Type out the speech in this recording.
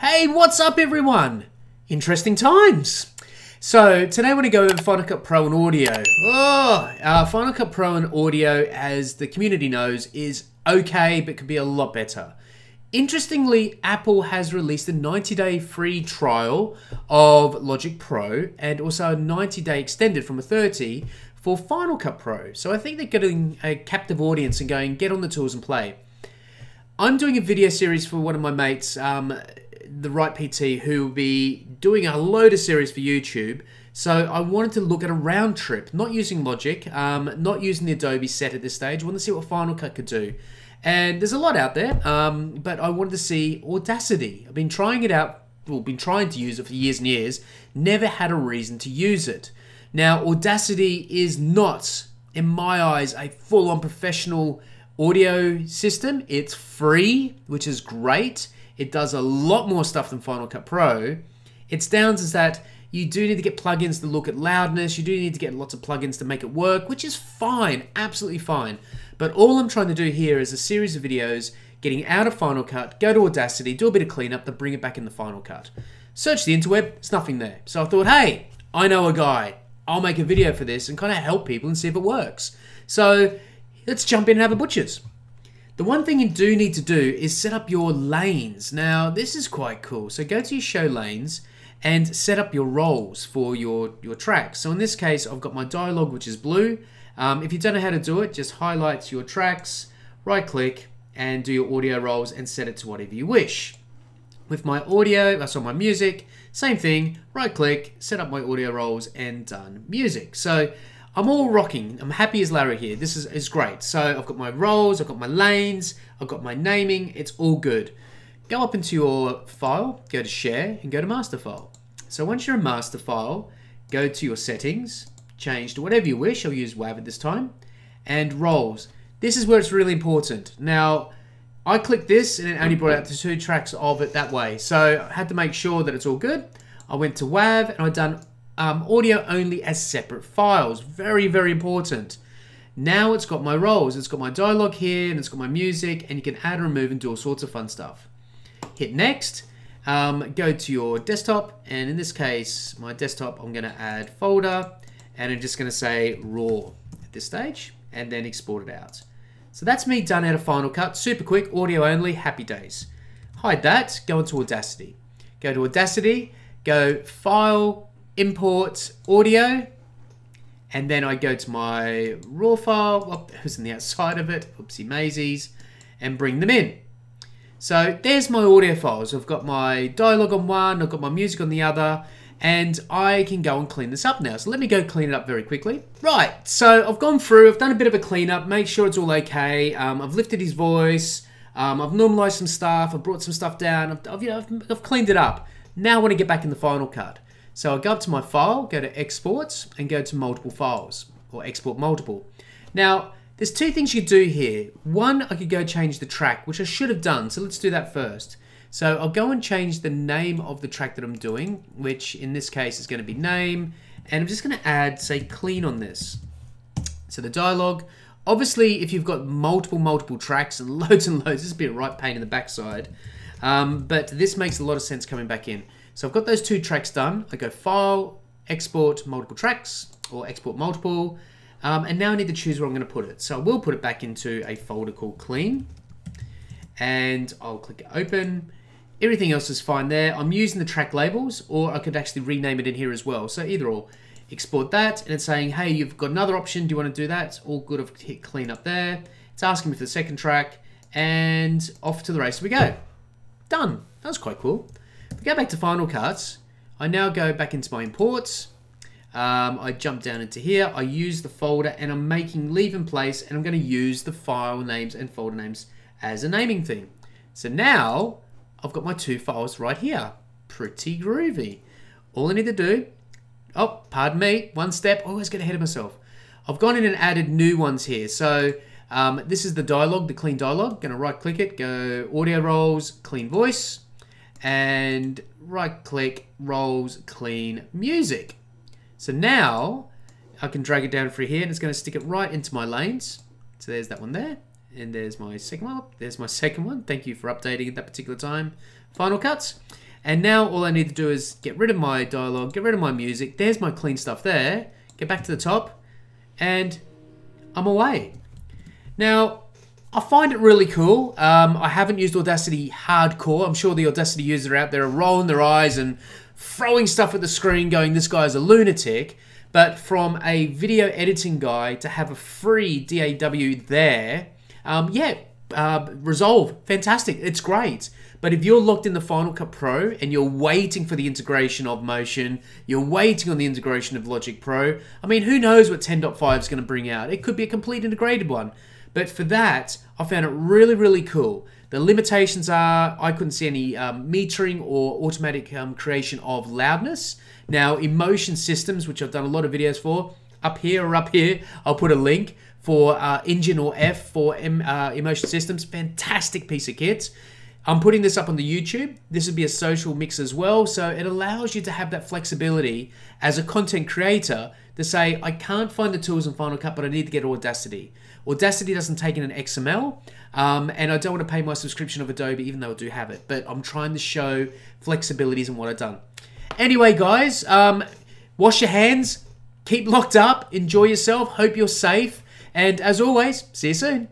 Hey, what's up everyone? Interesting times. So today I want to go over Final Cut Pro and audio. Final Cut Pro and audio, as the community knows, is okay, but could be a lot better. Interestingly, Apple has released a 90-day free trial of Logic Pro and also a 90-day extended from a 30 for Final Cut Pro. So I think they're getting a captive audience and going, get on the tools and play. I'm doing a video series for one of my mates, the Right PT, who will be doing a load of series for YouTube. So I wanted to look at a round trip, not using Logic, not using the Adobe set at this stage. I wanted to see what Final Cut could do. And there's a lot out there, but I wanted to see Audacity. I've been trying it out, well, been trying to use it for years and years, never had a reason to use it. Now, Audacity is not, in my eyes, a full-on professional audio system. It's free, which is great. It does a lot more stuff than Final Cut Pro. Its downs is that you do need to get plugins to look at loudness. You do need to get lots of plugins to make it work, which is fine, absolutely fine. But all I'm trying to do here is a series of videos getting out of Final Cut, go to Audacity, do a bit of cleanup, then bring it back in the Final Cut. Search the interweb, there's nothing there. So I thought, hey, I know a guy. I'll make a video for this and kind of help people and see if it works. So let's jump in and have a butcher's. The one thing you do need to do is set up your lanes. Now, this is quite cool. So go to your show lanes and set up your roles for your tracks. So in this case, I've got my dialogue, which is blue. If you don't know how to do it, just highlight your tracks, right click, and do your audio roles and set it to whatever you wish. With my audio, that's on my music, same thing, right click, set up my audio roles, and done music. So I'm all rocking. I'm happy as Larry here. This is great. So I've got my roles, I've got my lanes, I've got my naming. It's all good. Go up into your file, go to share, and go to master file. So once you're in master file, go to your settings, change to whatever you wish. I'll use WAV at this time, and roles. This is where it's really important. Now, I clicked this and it only brought out the 2 tracks of it that way. So I had to make sure that it's all good. I went to WAV and I've done audio only as separate files. Very, very important. Now it's got my roles. It's got my dialogue here and it's got my music, and you can add and remove and do all sorts of fun stuff. Hit next. Go to your desktop, and in this case, my desktop, I'm going to add folder, and I'm just going to say raw at this stage, and then export it out. So that's me done out of Final Cut. Super quick, audio only, happy days. Hide that, go into Audacity. Go to Audacity, go File, Import, Audio, and then I go to my raw file, well, it was on the outside of it, oopsie maisies, and bring them in. So there's my audio files. I've got my dialogue on one, I've got my music on the other, and I can go and clean this up now. So let me go clean it up very quickly. Right, so I've gone through, I've done a bit of a cleanup, make sure it's all okay. I've lifted his voice, I've normalized some stuff, I've brought some stuff down, I've cleaned it up. Now I want to get back in the Final Cut. So I go up to my file, go to export, and go to multiple files, or export multiple. Now, there's 2 things you could do here. One, I could go change the track, which I should have done, so let's do that first. So I'll go and change the name of the track that I'm doing, which in this case is going to be name, and I'm just going to add, say, clean on this. So the dialogue, obviously if you've got multiple tracks and loads, this would be a right pain in the backside, but this makes a lot of sense coming back in. So I've got those 2 tracks done. I go File, Export Multiple Tracks, or Export Multiple, and now I need to choose where I'm going to put it. So I will put it back into a folder called Clean, and I'll click Open. Everything else is fine there. I'm using the track labels, or I could actually rename it in here as well. So either or. Export that, and it's saying, hey, you've got another option. Do you want to do that? All good. I've hit Clean up there. It's asking me for the second track, and off to the race we go. Done. That was quite cool. If we go back to Final Cut, I now go back into my imports. I jump down into here. I use the folder, and I'm making leave in place, and I'm going to use the file names and folder names as a naming thing. So now I've got my 2 files right here. Pretty groovy. All I need to do, oh, pardon me, one step, always get ahead of myself. I've gone in and added new ones here. So this is the dialogue, the clean dialogue. Going to right click it, go audio roles, clean voice, and right click roles, clean music. So now I can drag it down through here, and it's going to stick it right into my lanes. So there's that one there, and there's my second one. There's my second one. Thank you for updating at that particular time. Final Cuts. And now all I need to do is get rid of my dialogue, get rid of my music. There's my clean stuff there. Get back to the top, and I'm away. Now, I find it really cool. I haven't used Audacity hardcore. I'm sure the Audacity users out there are rolling their eyes and throwing stuff at the screen going, this guy's a lunatic. But from a video editing guy to have a free DAW there, Resolve, fantastic, it's great. But if you're locked in the Final Cut Pro and you're waiting for the integration of Motion, you're waiting on the integration of Logic Pro, I mean, who knows what 10.5 is going to bring out? It could be a complete integrated one. But for that, I found it really, really cool. The limitations are I couldn't see any metering or automatic creation of loudness. Now, Emotion Systems, which I've done a lot of videos for, up here or up here, I'll put a link for Engine or F for Emotion Systems. Fantastic piece of kit. I'm putting this up on the YouTube. This would be a social mix as well, so it allows you to have that flexibility as a content creator to say, I can't find the tools in Final Cut, but I need to get Audacity. Audacity doesn't take in an XML, and I don't want to pay my subscription of Adobe, even though I do have it, but I'm trying to show flexibilities in what I've done. Anyway, guys, wash your hands, keep locked up, enjoy yourself, hope you're safe, and as always, see you soon.